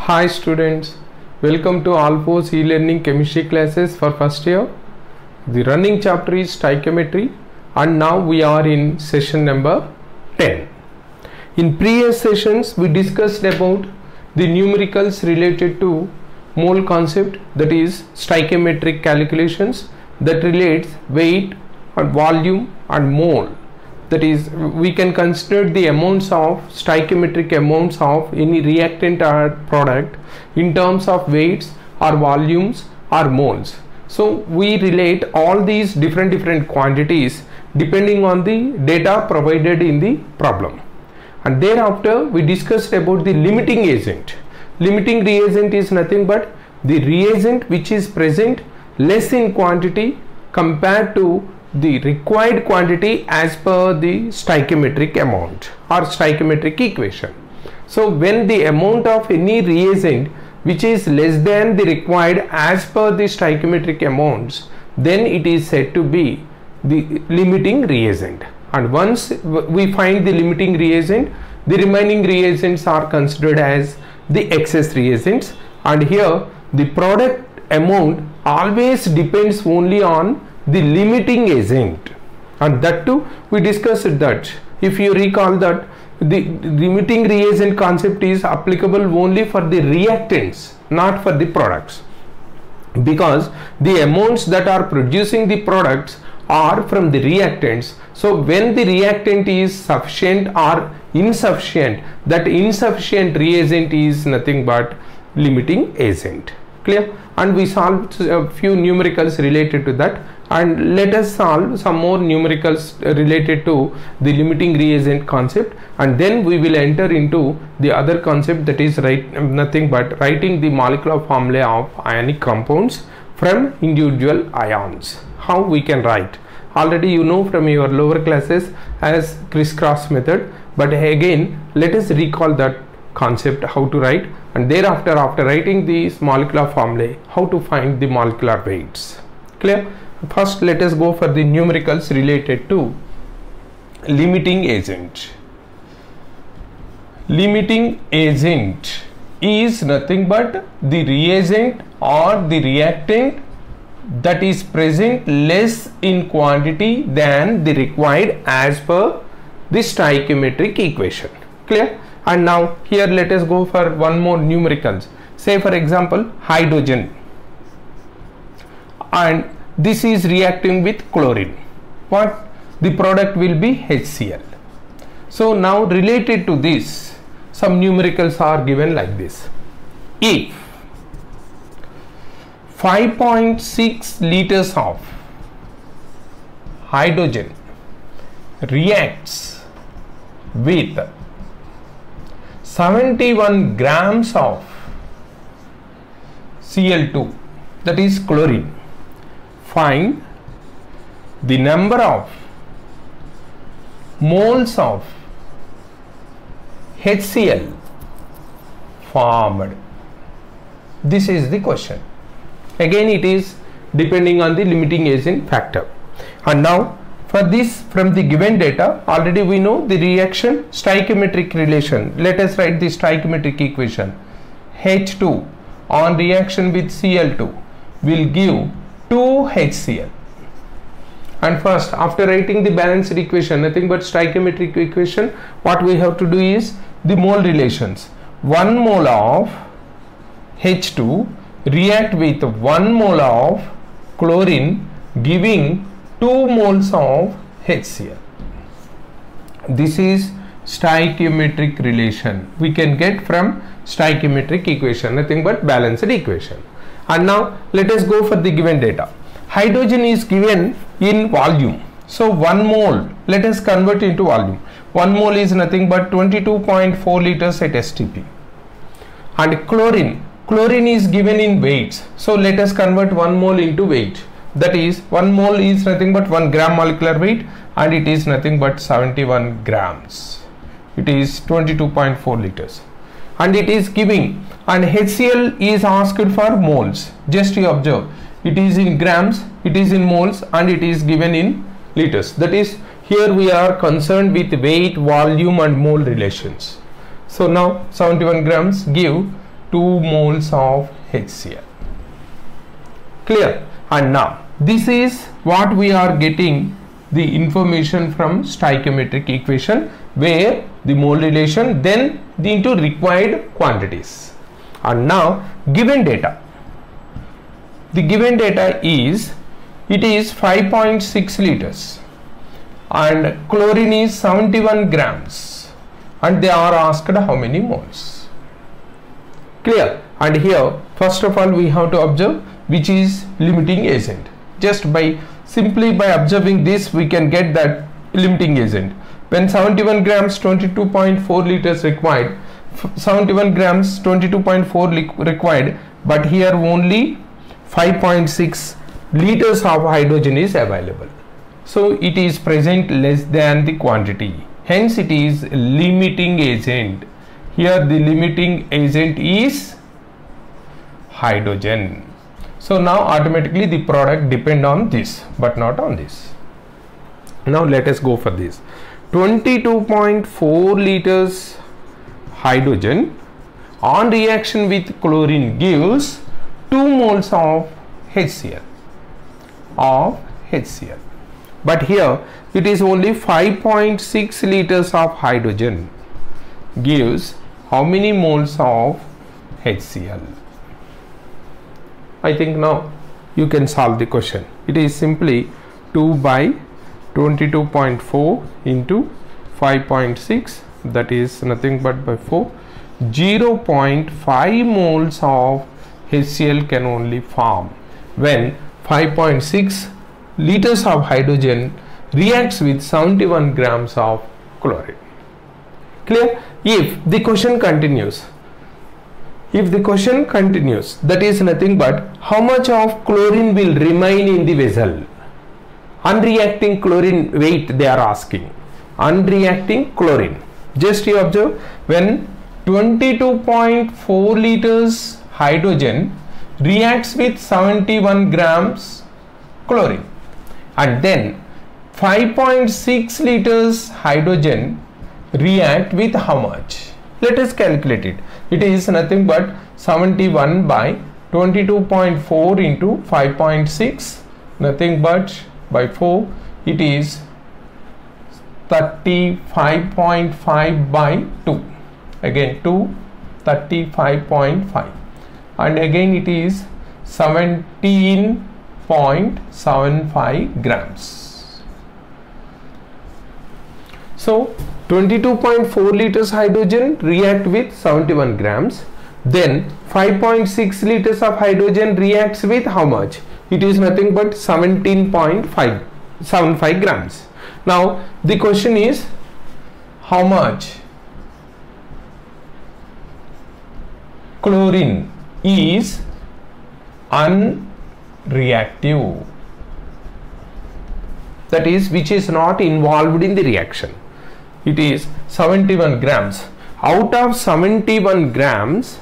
Hi students, welcome to Alphos e-learning chemistry classes for first year. The running chapter is stoichiometry and now we are in session number 10. In previous sessions we discussed about the numericals related to mole concept, that is stoichiometric calculations that relates weight and volume and mole. That is, we can consider the amounts of stoichiometric amounts of any reactant or product in terms of weights or volumes or moles. So we relate all these different quantities depending on the data provided in the problem. And thereafter we discussed about the limiting agent. Limiting reagent is nothing but the reagent which is present less in quantity compared to the required quantity as per the stoichiometric amount or stoichiometric equation. So when the amount of any reagent which is less than the required as per the stoichiometric amounts, then it is said to be the limiting reagent. And once we find the limiting reagent, the remaining reagents are considered as the excess reagents, and here the product amount always depends only on the limiting agent. And that too we discussed that, if you recall, that the limiting reagent concept is applicable only for the reactants, not for the products, because the amounts that are producing the products are from the reactants. So when the reactant is sufficient or insufficient, that insufficient reagent is nothing but limiting agent. Clear? And we solved a few numericals related to that, and let us solve some more numericals related to the limiting reagent concept, and then we will enter into the other concept, that is nothing but writing the molecular formulae of ionic compounds from individual ions. How we can write? Already you know from your lower classes as crisscross method, but again let us recall that concept, how to write, and thereafter, after writing these molecular formulae, how to find the molecular weights. Clear? First let us go for the numericals related to limiting agent. Limiting agent is nothing but the reagent or the reactant that is present less in quantity than the required as per the stoichiometric equation. Clear? And now here let us go for one more numericals. Say for example hydrogen, and this is reacting with chlorine. What? The product will be HCl. So now related to this, some numericals are given like this. If 5.6 liters of hydrogen reacts with 71 grams of Cl2, that is chlorine, find the number of moles of HCl formed. This is the question. Again it is depending on the limiting agent factor. And now for this, from the given data, already we know the reaction stoichiometric relation. Let us write the stoichiometric equation. H2 on reaction with Cl2 will give 2 HCl. And first, after writing the balanced equation, nothing but stoichiometric equation, what we have to do is the mole relations. 1 mole of H2 react with 1 mole of chlorine, giving 2 moles of HCl. This is stoichiometric relation we can get from stoichiometric equation, nothing but balanced equation. And now let us go for the given data. Hydrogen is given in volume. So 1 mole, let us convert into volume. 1 mole is nothing but 22.4 liters at STP. And chlorine is given in weights. So let us convert 1 mole into weight. That is, 1 mole is nothing but 1 gram molecular weight, and it is nothing but 71 grams. It is 22.4 liters. And it is giving, and HCl is asked for moles. Just you observe, it is in grams, it is in moles, and it is given in liters. That is, here we are concerned with weight, volume and mole relations. So now 71 grams give 2 moles of HCl. Clear? And now this is what we are getting the information from stoichiometric equation, where the mole relation, then into required quantities. And now given data, the given data is, it is 5.6 liters and chlorine is 71 grams, and they are asked how many moles. Clear? And here first of all we have to observe which is limiting agent. Just by simply by observing this we can get that limiting agent. When 71 grams 22.4 liters required, 71 grams 22.4 required, but here only 5.6 liters of hydrogen is available. So it is present less than the quantity. Hence it is limiting agent. Here the limiting agent is hydrogen. So now automatically the product depend on this but not on this. Now let us go for this. 22.4 liters hydrogen on reaction with chlorine gives 2 moles of HCl. But here it is only 5.6 liters of hydrogen gives how many moles of HCl? I think now you can solve the question. It is simply 2 by 22.4 into 5.6, that is nothing but by 4. 0.5 moles of HCl can only form when 5.6 liters of hydrogen reacts with 71 grams of chlorine. Clear? If the question continues, that is nothing but how much of chlorine will remain in the vessel. Unreacting chlorine weight they are asking. Unreacting chlorine. Just you observe, when 22.4 liters hydrogen reacts with 71 grams chlorine, and then 5.6 liters hydrogen react with how much? Let us calculate it. It is nothing but 71 by 22.4 into 5.6, nothing but by 4. It is 35.5 by 2. Again 2, 35.5, and again it is 17.75 grams. So 22.4 liters hydrogen react with 71 grams, then 5.6 liters of hydrogen reacts with how much? It is nothing but 17.75 grams. Now the question is how much chlorine is unreactive, that is which is not involved in the reaction. It is 71 grams. Out of 71 grams,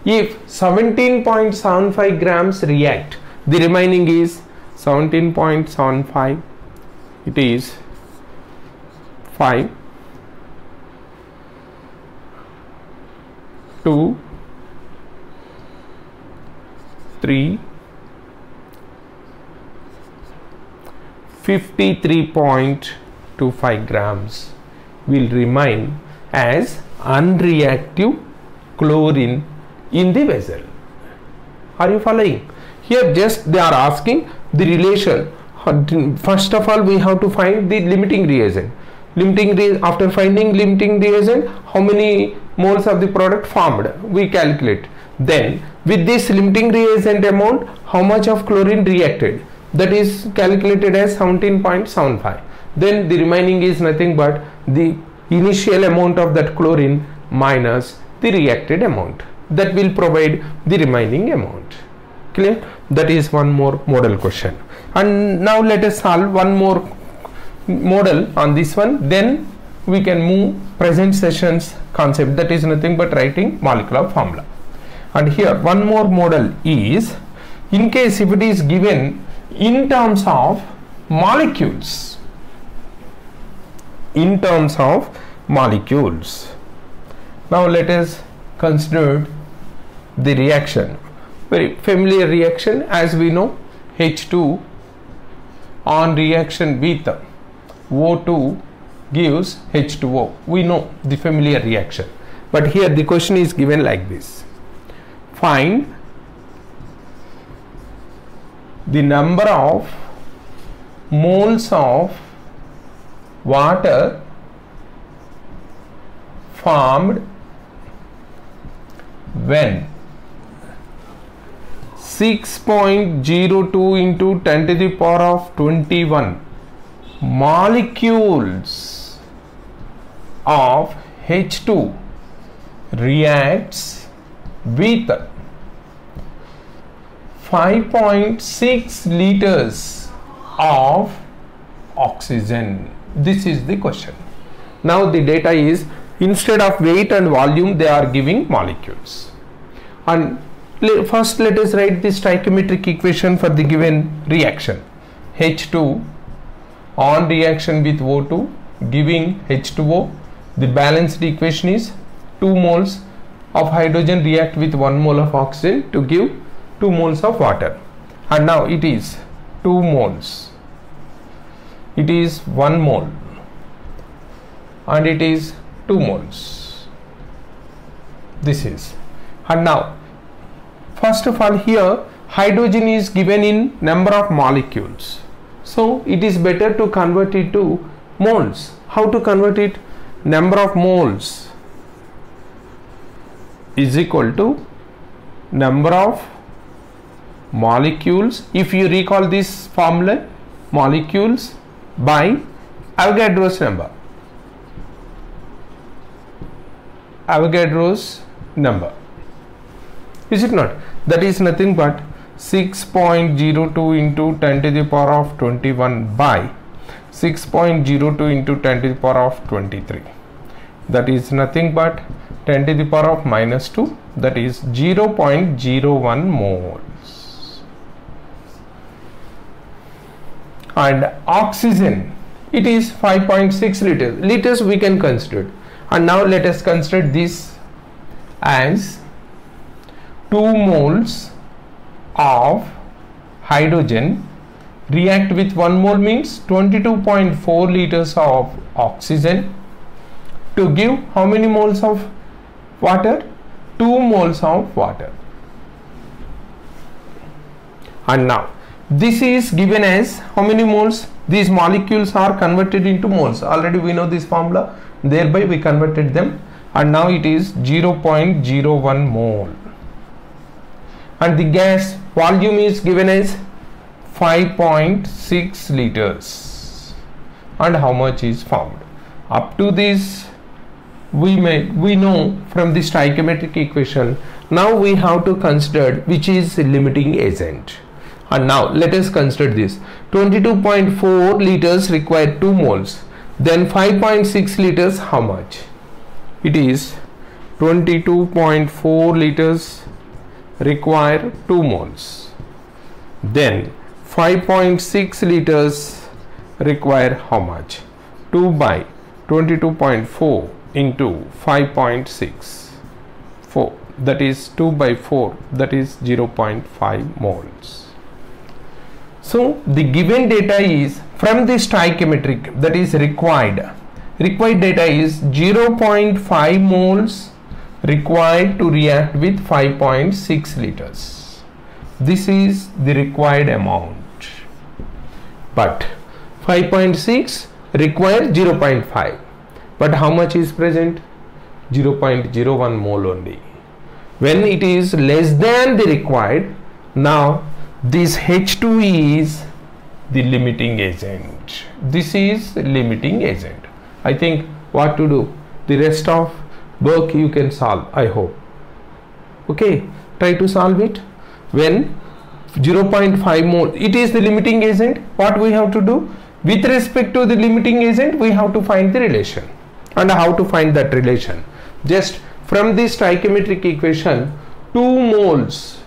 if 17.75 grams react, the remaining is 17.75. It is 5, 2, 3, 53.25 grams will remain as unreactive chlorine in the vessel. Are you following? Here just they are asking the relation. First of all we have to find the limiting reagent. After finding limiting reagent, how many moles of the product formed? We calculate. Then with this limiting reagent amount, how much of chlorine reacted? That is calculated as 17.75. Then the remaining is nothing but the initial amount of that chlorine minus the reacted amount. That will provide the remaining amount. Clear? That is one more model question. And now let us solve one more model on this one. Then we can move present sessions concept, that is nothing but writing molecular formula. And here one more model is, in case if it is given in terms of molecules, Now let us consider the reaction, very familiar reaction, as we know, H2 on reaction with O2 gives H2O. We know the familiar reaction, but here the question is given like this: find the number of moles of water formed when 6.02 into 10 to the power of 21 molecules of H2 reacts with 5.6 liters of oxygen. This is the question. Now the data is, instead of weight and volume, they are giving molecules. And first let us write the stoichiometric equation for the given reaction. H2 on reaction with O2 giving H2O. The balanced equation is 2 moles of hydrogen react with 1 mole of oxygen to give 2 moles of water. And now it is 2 moles. It is 1 mole and it is 2 moles. This is, and now first of all here hydrogen is given in number of molecules, so it is better to convert it to moles. How to convert it? Number of moles is equal to number of molecules. If you recall this formula, molecules by Avogadro's number. Avogadro's number, is it not? That is nothing but 6.02 into 10 to the power of 21 by 6.02 into 10 to the power of 23. That is nothing but 10 to the power of minus 2, that is 0.01 moles. And oxygen, it is 5.6 liters. Liters we can consider. And now let us consider this as 2 moles of hydrogen react with 1 mole means 22.4 liters of oxygen to give how many moles of water? 2 moles of water. And now this is given as how many moles? These molecules are converted into moles. Already we know this formula, thereby we converted them, and now it is 0.01 mole. And the gas volume is given as 5.6 liters. And how much is formed? Up to this we know from the stoichiometric equation. Now we have to consider which is limiting agent. And now let us consider this. 22.4 liters require 2 moles. Then 5.6 liters, how much? It is 22.4 liters require 2 moles. Then 5.6 liters require how much? 2 by 22.4 into 5.6, 4, that is 2 by 4, that is 0.5 moles. So the given data is from the stoichiometric, that is required data is 0.5 moles required to react with 5.6 liters. This is the required amount, but 5.6 require 0.5, but how much is present? 0.01 mole only. When it is less than the required, now this H2 is the limiting agent. This is limiting agent. I think what to do, the rest of work you can solve, I hope. Okay, try to solve it. When 0.5 mole, it is the limiting agent, what we have to do? With respect to the limiting agent, we have to find the relation. And how to find that relation? Just from this stoichiometric equation, 2 moles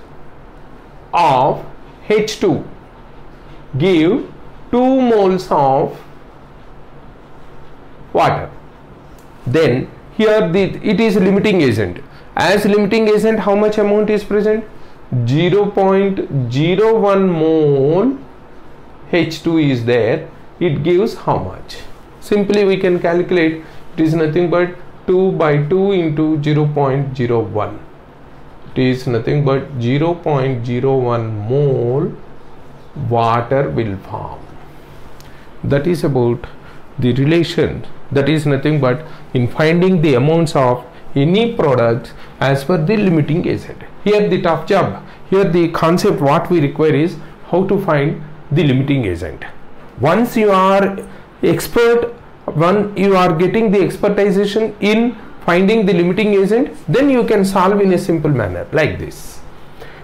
of H2 give 2 moles of water. Then here it is limiting agent. As limiting agent, how much amount is present? 0.01 mole H2 is there. It gives how much? Simply we can calculate. It is nothing but 2 by 2 into 0.01. It is nothing but 0.01 mole water will form. That is about the relation. That is nothing but in finding the amounts of any product as per the limiting agent. Here the tough job. Here the concept what we require is how to find the limiting agent. Once you are expert, when you are getting the expertization in finding the limiting agent, then you can solve in a simple manner like this.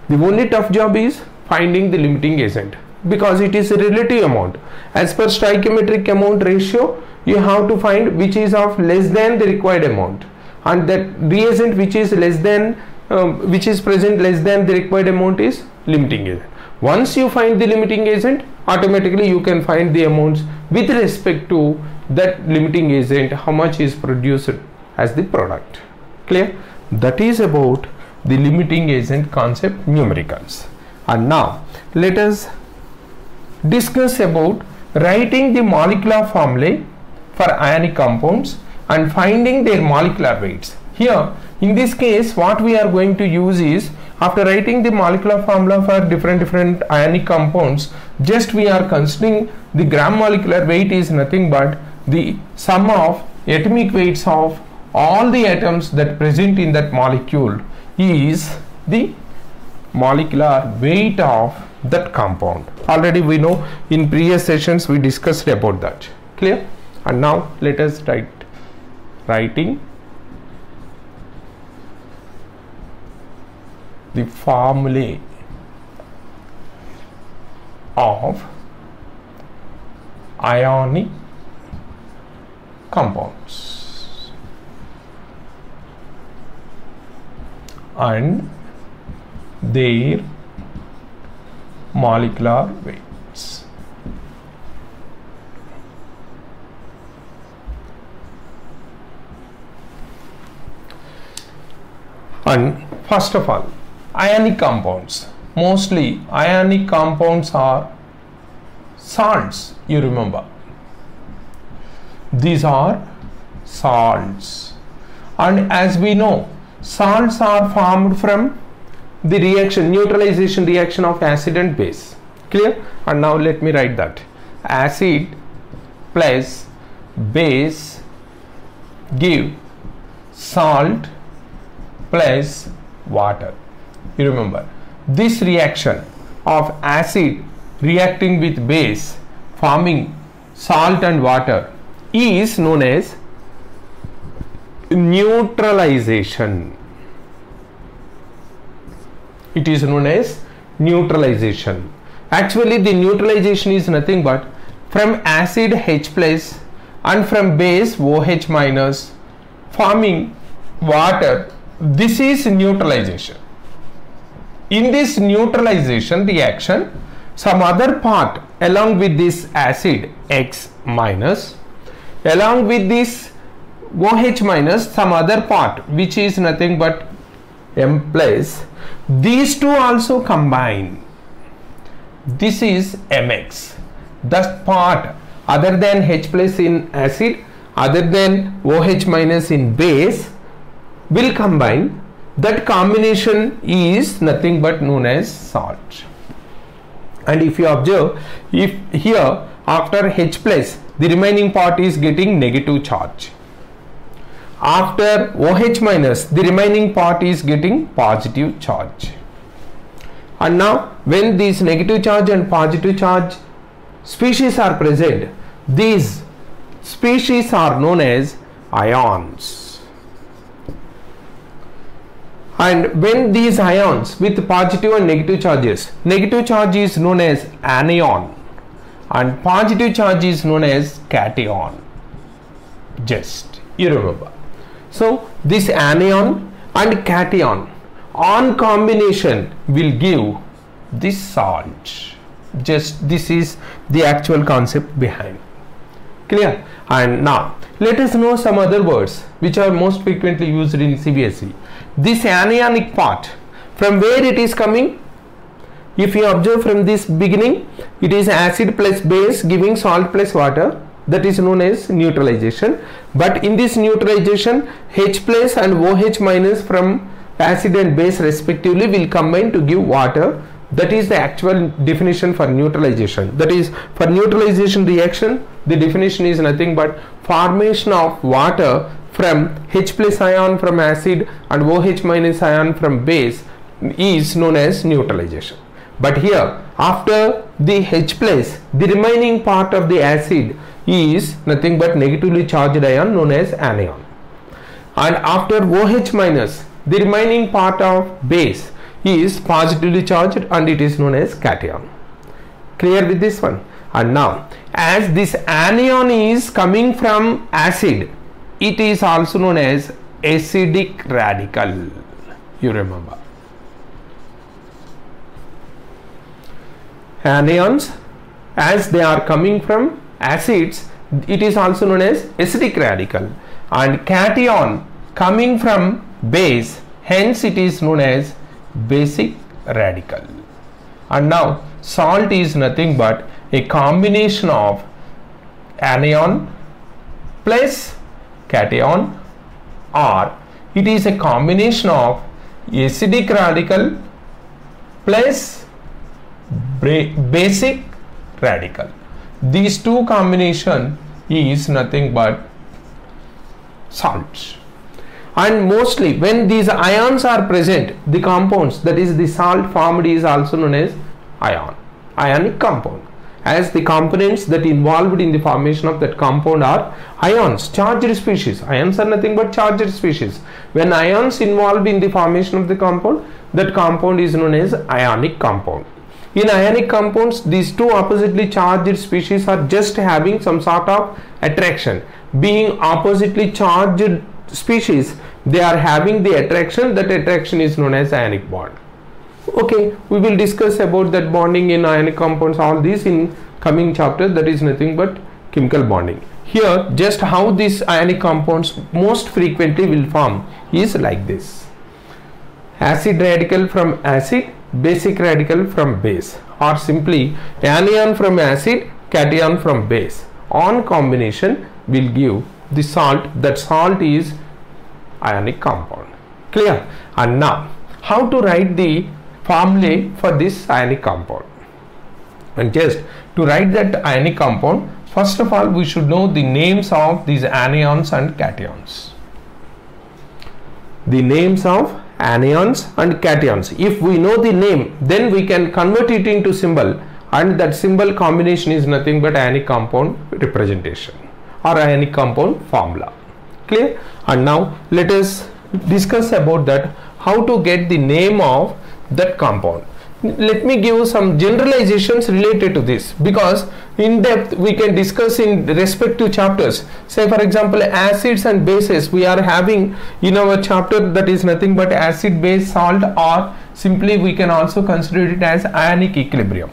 The only tough job is finding the limiting agent, because it is a relative amount. As per stoichiometric amount ratio, you have to find which is of less than the required amount, and that reagent which is less than which is present less than the required amount is limiting agent. Once you find the limiting agent, automatically you can find the amounts with respect to that limiting agent, how much is produced as the product. Clear? That is about the limiting agent concept numericals. And now let us discuss about writing the molecular formulae for ionic compounds and finding their molecular weights. Here in this case what we are going to use is, after writing the molecular formula for different ionic compounds, just we are considering the gram molecular weight is nothing but the sum of atomic weights of all the atoms that present in that molecule is the molecular weight of that compound. Already we know in previous sessions we discussed about that. Clear? And now let us writing the formulae of ionic compounds and their molecular weights. And first of all, ionic compounds. Mostly ionic compounds are salts, you remember. These are salts, and as we know, salts are formed from the reaction, neutralization reaction of acid and base. Clear? And now let me write that. Acid plus base give salt plus water. You remember, this reaction of acid reacting with base forming salt and water is known as neutralization. It is known as neutralization. Actually the neutralization is nothing but from acid H plus and from base OH minus forming water. This is neutralization. In this neutralization reaction, some other part along with this acid X minus, along with this OH minus, some other part which is nothing but M plus, these two also combine. This is MX. That part other than H plus in acid, other than OH minus in base will combine. That combination is nothing but known as salt. And if you observe, if here after H plus the remaining part is getting negative charge, after OH minus the remaining part is getting positive charge. And now when these negative charge and positive charge species are present, these species are known as ions. And when these ions with positive and negative charges, negative charge is known as anion and positive charge is known as cation. Just you remember. So this anion and cation on combination will give this salt. Just this is the actual concept behind. Clear? And now let us know some other words which are most frequently used in CBSE. this anionic part, from where it is coming? If you observe from this beginning, it is acid plus base giving salt plus water. That is known as neutralization. But in this neutralization, H plus and OH minus from acid and base respectively will combine to give water. That is the actual definition for neutralization. That is, for neutralization reaction, the definition is nothing but formation of water from H plus ion from acid and OH minus ion from base is known as neutralization. But here, after the H plus, the remaining part of the acid is nothing but negatively charged ion known as anion. And after OH minus, the remaining part of base is positively charged and it is known as cation. Clear with this one? And now, as this anion is coming from acid, it is also known as acidic radical. You remember. Anions, as they are coming from acids, it is also known as acidic radical, and cation coming from base, hence it is known as basic radical. And now salt is nothing but a combination of anion plus cation, or it is a combination of acidic radical plus basic radical. These two combination is nothing but salts. And mostly when these ions are present, the compounds, that is the salt formed, is also known as ionic compound, as the components that involved in the formation of that compound are ions, charged species. Ions are nothing but charged species. When ions involved in the formation of the compound, that compound is known as ionic compound. In ionic compounds, these two oppositely charged species are just having some sort of attraction. Being oppositely charged species, they are having the attraction. That attraction is known as ionic bond. Okay, we will discuss about that bonding in ionic compounds, all these in coming chapters. That is nothing but chemical bonding. Here, just how these ionic compounds most frequently will form is like this: acid radical from acid, basic radical from base, or simply anion from acid, cation from base. On combination will give the salt. That salt is ionic compound. Clear? And now, how to write the formulae for this ionic compound? And just to write that ionic compound, first of all we should know the names of these anions and cations. The names of anions and cations. If we know the name, then we can convert it into symbol, and that symbol combination is nothing but ionic compound representation or ionic compound formula. Clear? And now let us discuss about that, how to get the name of that compound. Let me give some generalizations related to this, because in depth we can discuss in respective chapters. Say for example, acids and bases we are having in our chapter, that is nothing but acid, base, salt, or simply we can also consider it as ionic equilibrium,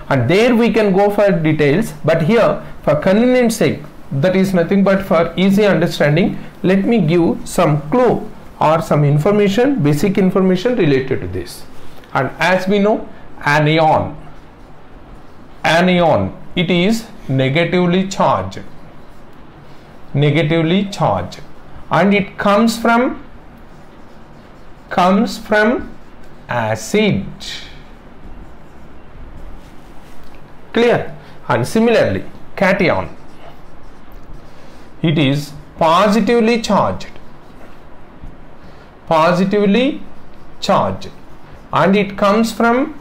and there we can go for details. But here, for convenience sake, that is nothing but for easy understanding, let me give some clue or some information, basic information related to this. And as we know, anion, it is negatively charged, and it comes from acid. Clear? And similarly, cation, it is positively charged, and it comes from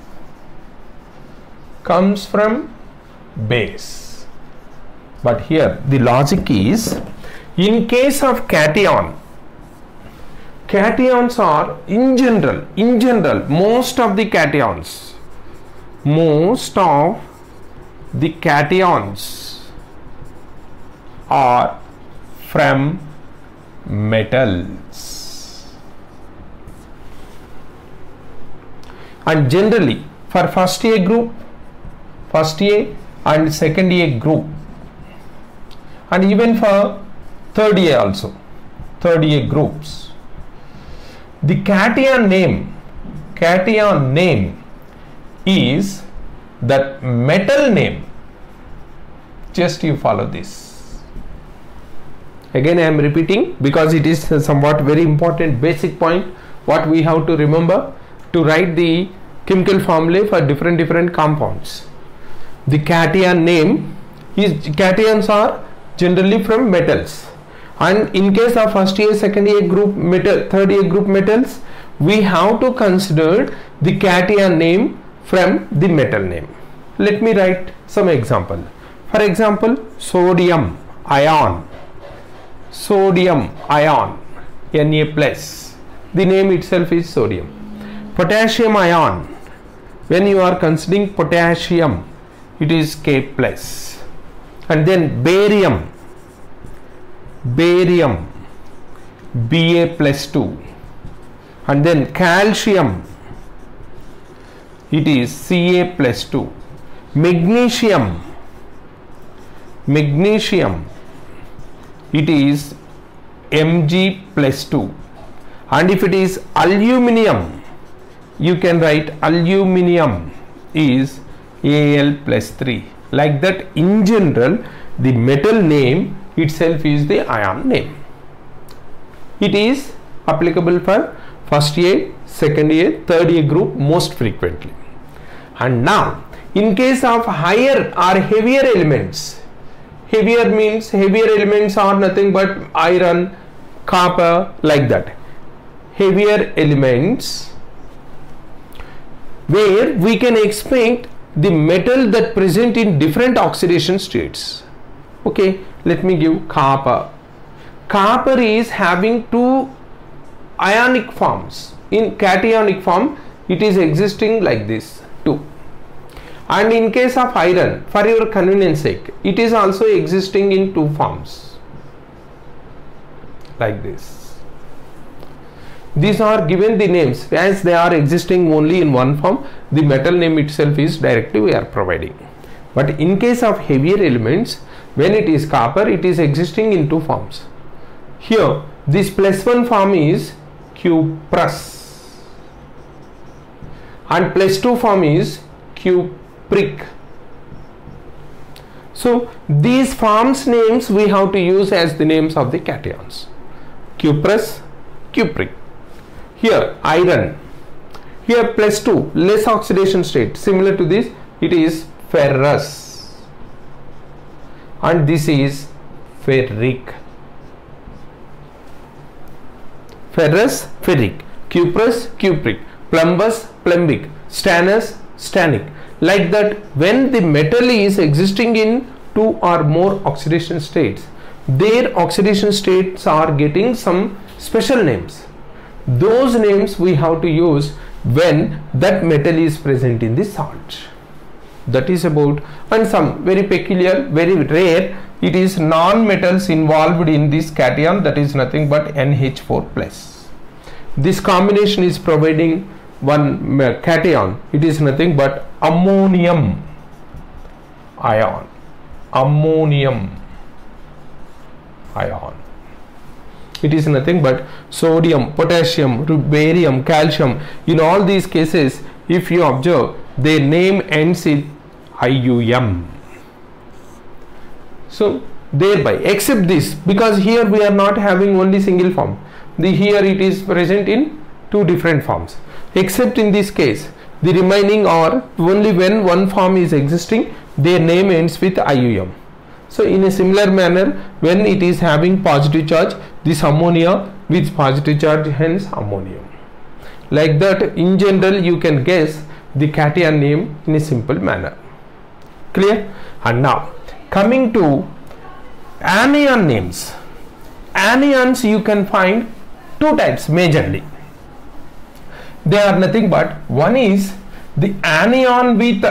base. But here the logic is, in case of cation, cations are in general most of the cations are from metals. And generally for first A group, first A and second A group, and even for third A also, third A groups, The cation name is that metal name. Just you follow this. Again I am repeating because it is somewhat very important basic point what we have to remember to write the chemical formulae for different compounds. The cation name is, cations are generally from metals, and in case of first year, second year group metal, third year group metals, we have to consider the cation name from the metal name. Let me write some example. For example, sodium ion, Na plus, the name itself is sodium. Potassium ion, when you are considering potassium, it is K plus. And then barium, Ba plus 2. And then calcium, it is Ca plus 2. Magnesium, it is Mg plus 2. And if it is aluminium, you can write aluminium is Al plus 3. Like that, in general, the metal name itself is the ion name. It is applicable for first year, second year, third year group most frequently. And now, in case of higher or heavier elements, heavier means heavier elements are nothing but iron, copper, like that. Heavier elements where we can expect the metal that present in different oxidation states. Okay, let me give copper. Copper is having two ionic forms. In cationic form, it is existing like this, two. And in case of iron, for your convenience sake, it is also existing in two forms, like this. These are given the names as they are existing only in one form. The metal name itself is directly we are providing. But in case of heavier elements, when it is copper, it is existing in two forms. Here, this plus 1 form is cuprous, and plus 2 form is cupric. So these forms names we have to use as the names of the cations. Cuprous, cupric. Here iron, here plus 2, less oxidation state, similar to this, it is ferrous, and this is ferric. Ferrous, ferric. Cuprous, cupric. Plumbous, plumbic. Stannous, stannic. Like that, when the metal is existing in two or more oxidation states, their oxidation states are getting some special names. Those names we have to use when that metal is present in the salt. That is about, and some very peculiar, very rare, it is non-metals involved in this cation, that is nothing but NH4 plus. This combination is providing one cation, it is nothing but ammonium ion. Ammonium ion. It is nothing but sodium, potassium, barium, calcium. In all these cases, if you observe, their name ends in IUM. So thereby, except this, because here we are not having only single form, here it is present in two different forms. Except in this case, the remaining are only when one form is existing, their name ends with IUM. So in a similar manner, when it is having positive charge, this ammonia with positive charge, hence ammonium. Like that, in general, you can guess the cation name in a simple manner. Clear? And now coming to anion names. Anions you can find two types majorly. They are nothing but, one is the anion with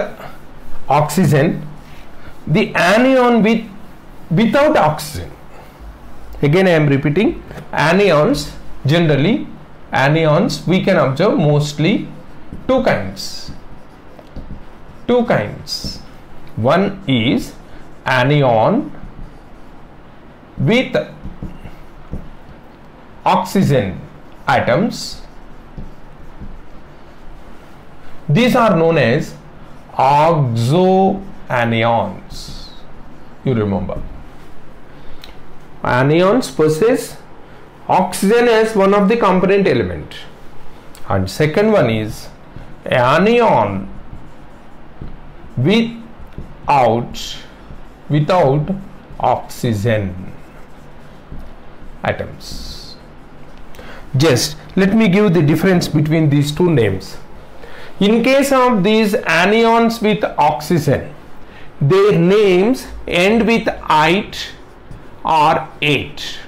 oxygen, the anion without oxygen. Again I am repeating, anions, generally anions we can observe mostly two kinds. One is anion with oxygen atoms, These are known as oxoanions. You remember. Anions possess oxygen as one of the component element. And second one is anion without oxygen atoms. Just let me give the difference between these two names. In case of these anions with oxygen, their names end with "ite" or "ate",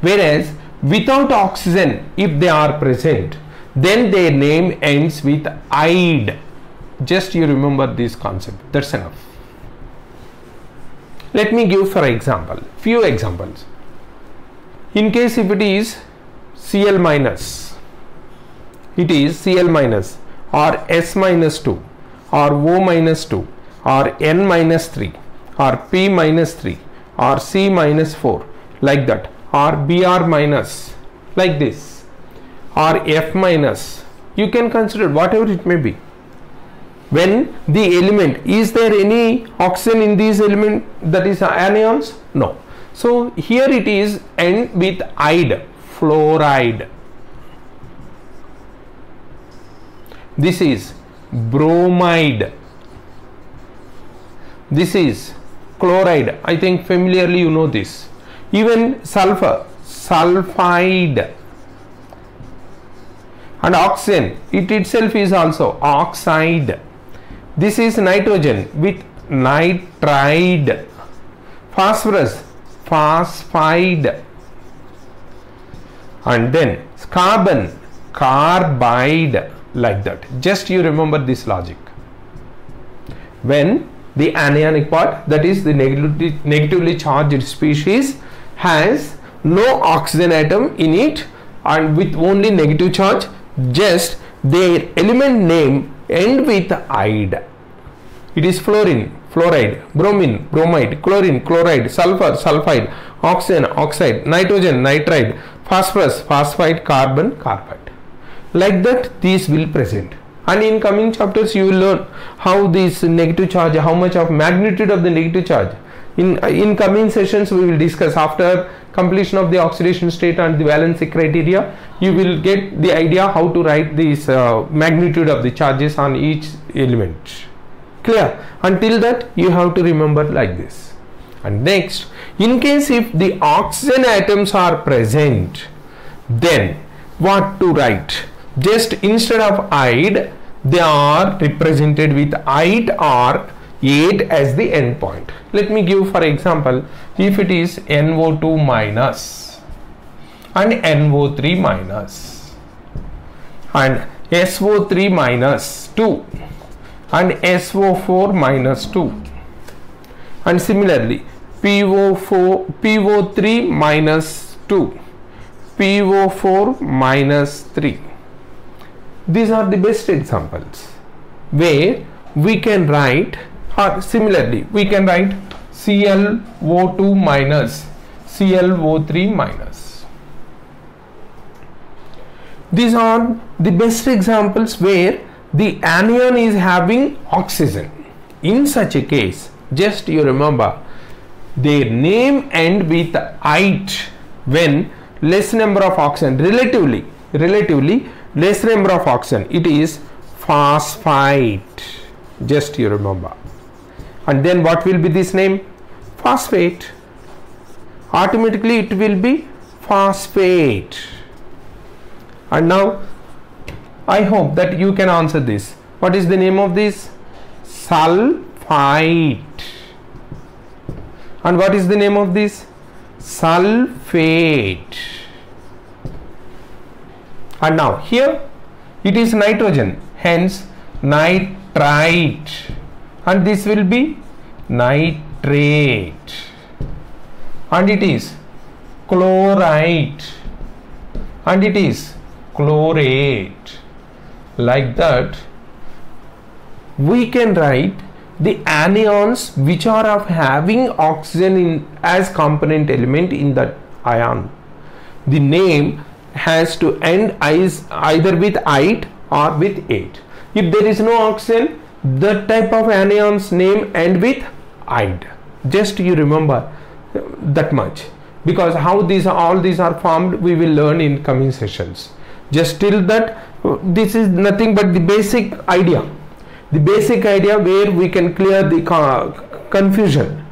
whereas without oxygen, if they are present, then their name ends with "ide". Just you remember this concept, that's enough. Let me give for example few examples. In case if it is Cl minus, it is Cl minus or S minus 2 or O minus 2 or N minus 3 or P minus 3 or C minus 4, like that, or Br minus, like this, or F minus. You can consider whatever it may be. When the element, is there any oxygen in these element, that is anions? No. So here it is end with "ide", fluoride. This is bromide. This is chloride. I think familiarly you know this. Even sulfur, sulfide. And oxygen, it itself is also oxide. This is nitrogen with nitride. Phosphorus, phosphide. And then carbon, carbide, like that. Just you remember this logic. When the anionic part, that is the negatively charged species, has no oxygen atom in it and with only negative charge, just their element name end with "ide". It is fluorine, fluoride, bromine, bromide, chlorine, chloride, sulfur, sulfide, oxygen, oxide, nitrogen, nitride, phosphorus, phosphide, carbon, carbide. Like that these will present. And in coming chapters you will learn how this negative charge, how much of magnitude of the negative charge. In coming sessions we will discuss. After completion of the oxidation state and the valency criteria, you will get the idea how to write this magnitude of the charges on each element. Clear? Until that you have to remember like this. And next, in case if the oxygen atoms are present, then what to write? Just instead of "ide", they are represented with "ite" or "ate" as the end point. Let me give for example, if it is NO2 minus and NO3 minus and SO3 minus 2 and SO4 minus 2, and similarly PO3 minus 2, PO4 minus 3. These are the best examples where we can write, or similarly we can write ClO2 minus, ClO3 minus. These are the best examples where the anion is having oxygen. In such a case, just you remember, their name end with "ite" when less number of oxygen, relatively less number of oxygen, it is phosphite. Just you remember. And then what will be this name? Phosphate. Automatically it will be phosphate. And now I hope that you can answer this. What is the name of this? Sulfite. And what is the name of this? Sulfate. And now here it is nitrogen, hence nitrite, and this will be nitrate, and it is chlorite, and it is chlorate. Like that we can write the anions which are of having oxygen in as component element in that ion. The name has to end either with "ite" or with "ate". If there is no oxygen, that type of anions name end with "ide." Just you remember that much, because how all these are formed we will learn in coming sessions. Just till that, this is nothing but the basic idea where we can clear the confusion.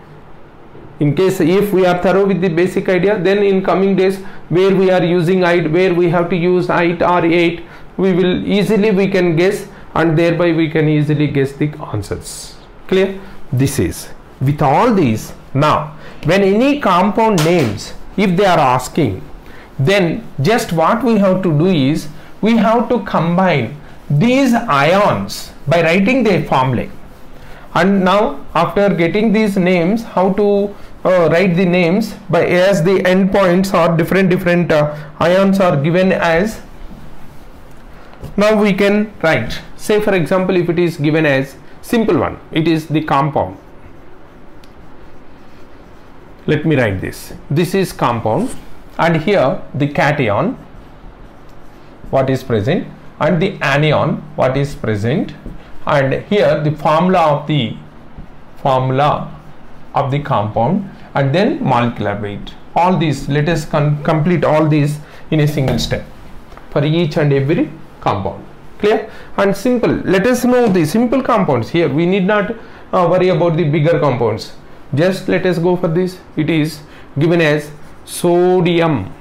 In case if we are thorough with the basic idea, then in coming days where we are using "ide," where we have to use "ite" or "ate," we can guess, and thereby we can easily guess the answers. Clear? This is with all these. Now when any compound names, if they are asking, then just what we have to do is we have to combine these ions by writing their formulae. And now after getting these names, how to write the names, by as the endpoints or different ions are given as. Now we can write, say for example, if it is given as simple one, it is the compound. Let me write this. This is compound, and here the cation, what is present, and the anion, what is present, and here the formula of the compound, and then molecular weight. All these, let us complete all these in a single step for each and every compound. Clear? And simple. Let us know the simple compounds. Here we need not worry about the bigger compounds. Just let us go for this. It is given as sodium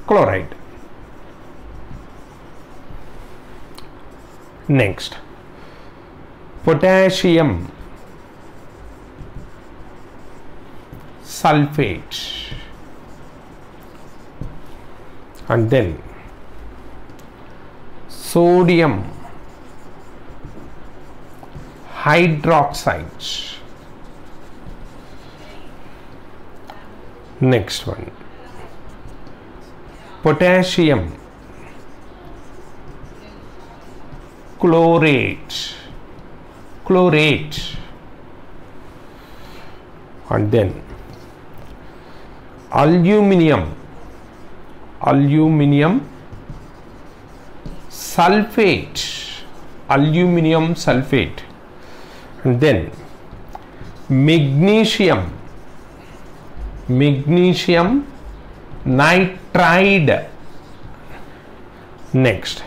chloride. Next, potassium sulfate, and then sodium hydroxide. Next one, potassium chlorate, and then aluminium sulfate, and then magnesium nitride. Next,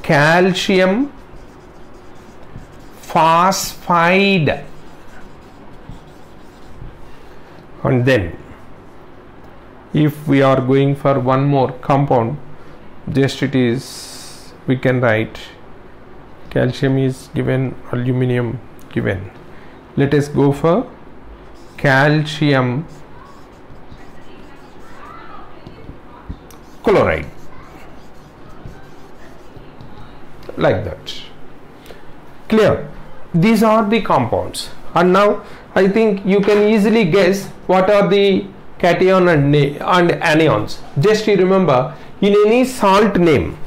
calcium phosphide, and then if we are going for one more compound, just it is, we can write calcium is given, aluminium given. Let us go for calcium chloride, like that. Clear? These are the compounds, and now I think you can easily guess what are the cation and anions. Just you remember, in any salt name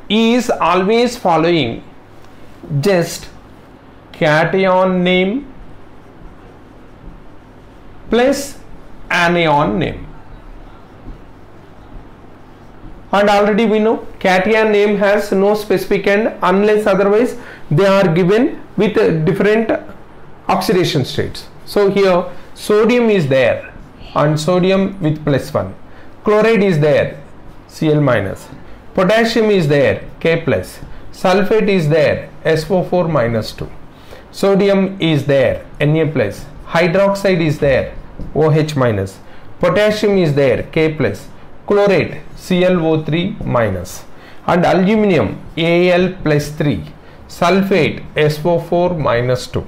is always following just cation name plus anion name. And already we know cation name has no specific end unless otherwise they are given with different oxidation states. So here sodium is there, and sodium with +1, chloride is there, Cl minus, potassium is there, K plus, sulfate is there, SO4 minus 2, sodium is there, Na plus, hydroxide is there, OH minus, potassium is there, K plus, chlorate ClO3 minus, and aluminium Al plus 3, sulfate SO4 minus 2,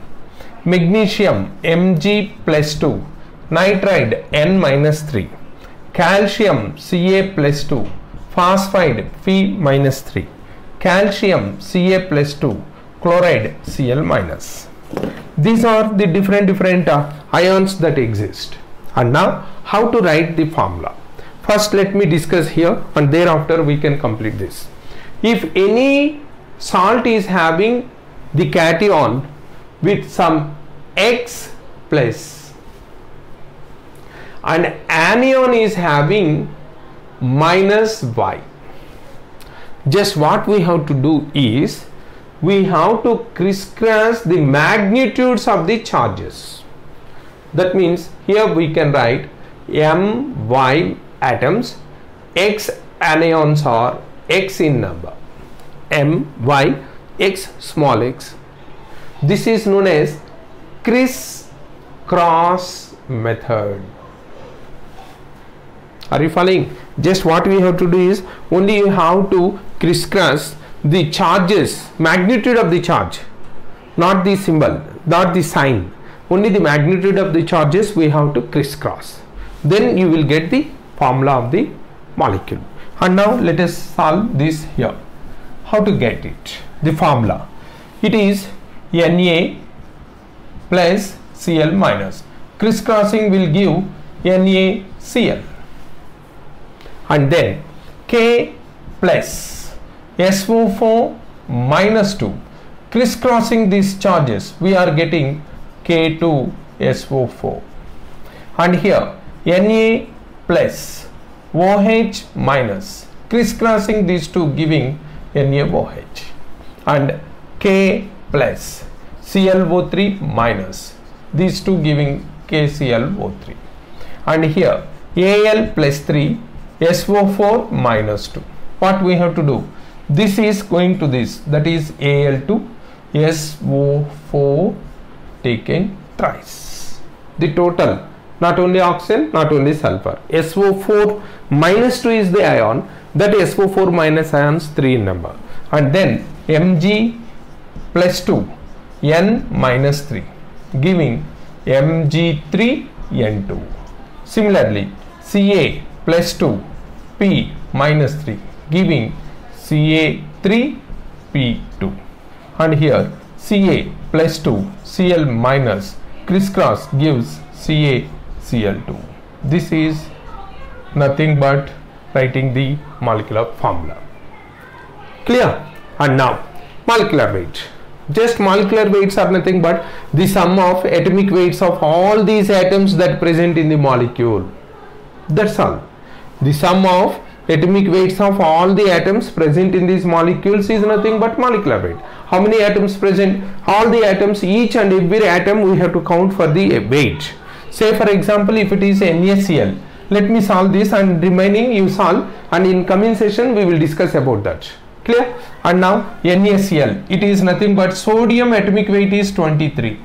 magnesium Mg plus 2, nitride N minus 3, calcium Ca plus 2, phosphide Phe minus 3, calcium Ca plus 2, chloride Cl minus. These are the different ions that exist. And now how to write the formula. First let me discuss here, and thereafter we can complete this. If any salt is having the cation with some X plus, and anion is having minus y. Just what we have to do is we have to crisscross the magnitudes of the charges. That means here we can write my atoms, x anions are x in number, my x small x. This is known as criss-cross method. Are you following? Just what we have to do is only you have to crisscross the charges, magnitude of the charge, not the symbol, not the sign, only the magnitude of the charges we have to crisscross. Then you will get the formula of the molecule. And now let us solve this here. How to get it? The formula. It is Na plus Cl minus. Crisscrossing will give NaCl. And then K plus SO4 minus 2. Crisscrossing these charges, we are getting K2SO4. And here Na plus OH minus. Crisscrossing these two giving NaOH. And K plus ClO3 minus. These two giving KClO3. And here Al plus 3 SO4 minus 2. What we have to do? This is going to this, that is Al2 SO4 taken thrice. The total, not only oxygen, not only sulfur. SO4 minus 2 is the ion, that SO4 minus ions 3 in number. And then Mg plus 2 N minus 3 giving Mg3N2. Similarly Ca plus 2 P minus 3 giving Ca3P2. And here Ca plus 2 Cl minus crisscross gives CaCl2. This is nothing but writing the molecular formula. Clear? And now molecular weight. Just molecular weights are nothing but the sum of atomic weights of all these atoms that present in the molecule. That's all. The sum of atomic weights of all the atoms present in these molecules is nothing but molecular weight. How many atoms present? All the atoms, each and every atom we have to count for the weight. Say for example, if it is NaCl, let me solve this and remaining you solve, and in coming session we will discuss about that. Clear? And now NaCl, it is nothing but sodium atomic weight is 23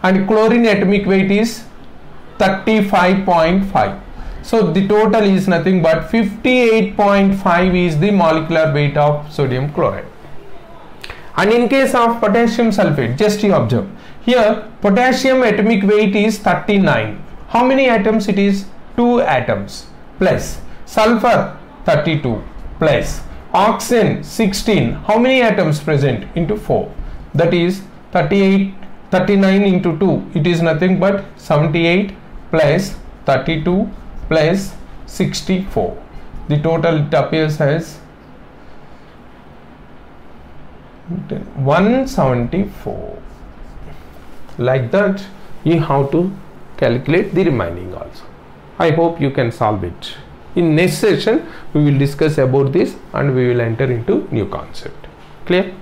and chlorine atomic weight is 35.5. So the total is nothing but 58.5 is the molecular weight of sodium chloride. And in case of potassium sulfate, just you observe here potassium atomic weight is 39. How many atoms it is? 2 atoms plus sulfur 32 plus oxygen 16. How many atoms present? Into 4. That is 38, 39 into 2. It is nothing but 78 plus 32 plus 64. The total it appears as 174. Like that you have to calculate the remaining also. I hope you can solve it. In next session we will discuss about this and we will enter into new concept. Clear?